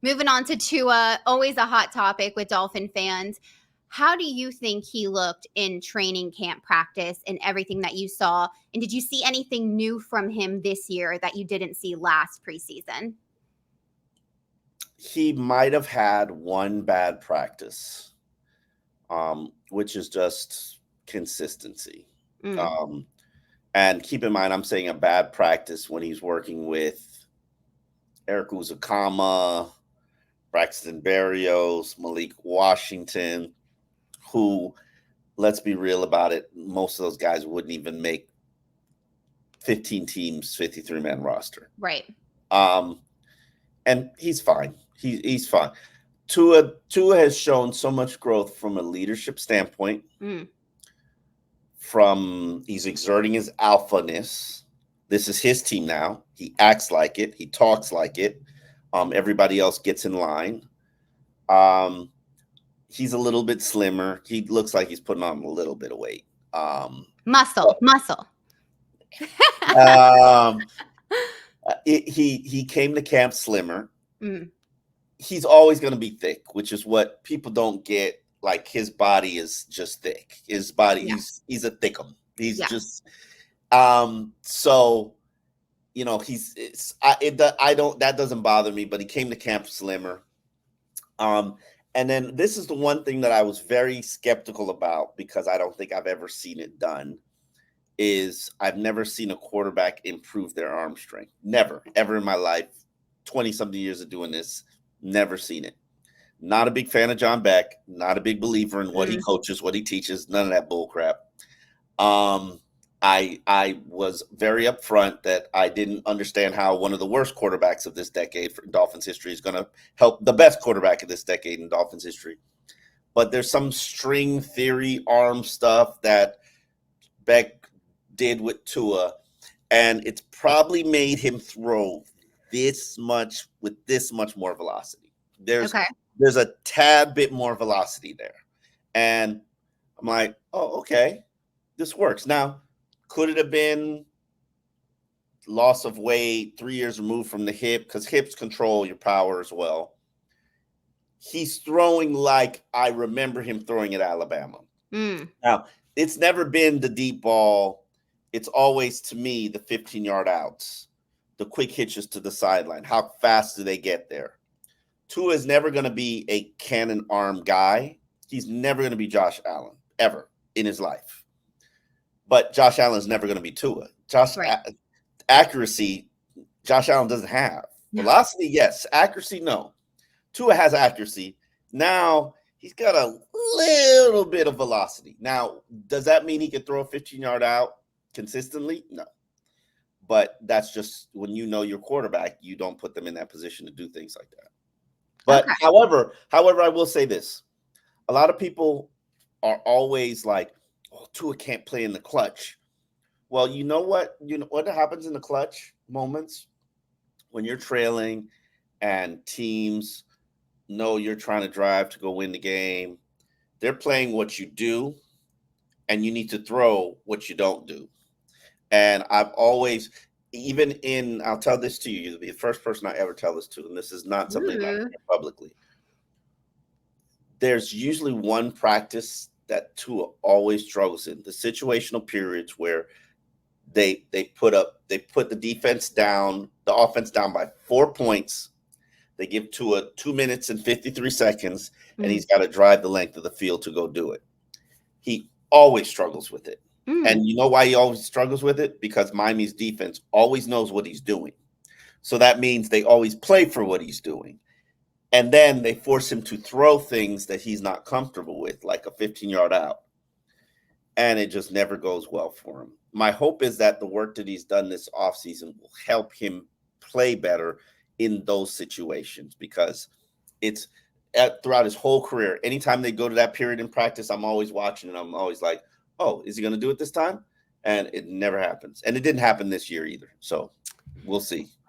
Moving on to Tua, always a hot topic with Dolphin fans. How do you think he looked in training camp practice and everything that you saw? And did you see anything new from him this year that you didn't see last preseason? He might have had one bad practice, which is just consistency. Mm, Um, and keep in mind, I'm saying a bad practice when he's working with Eric Uzakama, Braxton Berrios, Malik Washington, who, let's be real about it, most of those guys wouldn't even make 15 teams, 53-man roster. right. Um, and he's fine. He's fine. Tua has shown so much growth from a leadership standpoint. Mm, From he's exerting his alphaness. This is his team now. He acts like it. He talks like it. Everybody else gets in line. Um, he's a little bit slimmer. He looks like he's putting on a little bit of weight. muscle, muscle. Um, he came to camp slimmer. Mm, He's always going to be thick, which is what people don't get. Like his body is just thick. His body, yeah, he's a thickum. He's yeah. just so I don't that doesn't bother me. But he came to camp slimmer. Um, and then this is the one thing that I was very skeptical about because I don't think I've ever seen it done. Is I've never seen a quarterback improve their arm strength. Never, ever in my life. 20 something years of doing this, never seen it. Not a big fan of John Beck. Not a big believer in what he Mm, coaches, what he teaches. None of that bull crap. Um, I was very upfront that I didn't understand how one of the worst quarterbacks of this decade for Dolphins history is going to help the best quarterback of this decade in Dolphins history. But there's some string theory arm stuff that Beck did with Tua, and it's probably made him throw this much with this much more velocity. There's okay. there's a tad bit more velocity there. And I'm like, oh, okay, this works. Now, could it have been loss of weight, 3 years removed from the hip? Because hips control your power as well. He's throwing like I remember him throwing at Alabama. Mm, Now, it's never been the deep ball. It's always, to me, the 15-yard outs, the quick hitches to the sideline. How fast do they get there? Tua is never going to be a cannon arm guy. He's never going to be Josh Allen, ever in his life. But Josh Allen is never going to be Tua. right. Accuracy, Josh Allen doesn't have. No. Velocity, yes. Accuracy, no. Tua has accuracy. Now he's got a little bit of velocity. Now, does that mean he can throw a 15-yard out consistently? No. But that's just when you know your quarterback, you don't put them in that position to do things like that. But Okay. however, I will say this. A lot of people are always like, oh, Tua can't play in the clutch. Well, you know what? You know what happens in the clutch moments when you're trailing and teams know you're trying to drive to go win the game. They're playing what you do, and you need to throw what you don't do. And I've always, even in, I'll tell this to you, you'll be the first person I ever tell this to, and this is not something I Ooh. say publicly. There's usually one practice that Tua always struggles in the situational periods where they put the defense down, the offense down by 4 points. They give Tua 2 minutes and 53 seconds, and Mm, he's got to drive the length of the field to go do it. He always struggles with it. mm, And you know why he always struggles with it? Because Miami's defense always knows what he's doing. So that means they always play for what he's doing. And then they force him to throw things that he's not comfortable with, like a 15-yard out. And it just never goes well for him. My hope is that the work that he's done this offseason will help him play better in those situations because it's throughout his whole career. Anytime they go to that period in practice, I'm always watching and I'm always like, oh, is he going to do it this time? And it never happens. And it didn't happen this year either. So we'll see.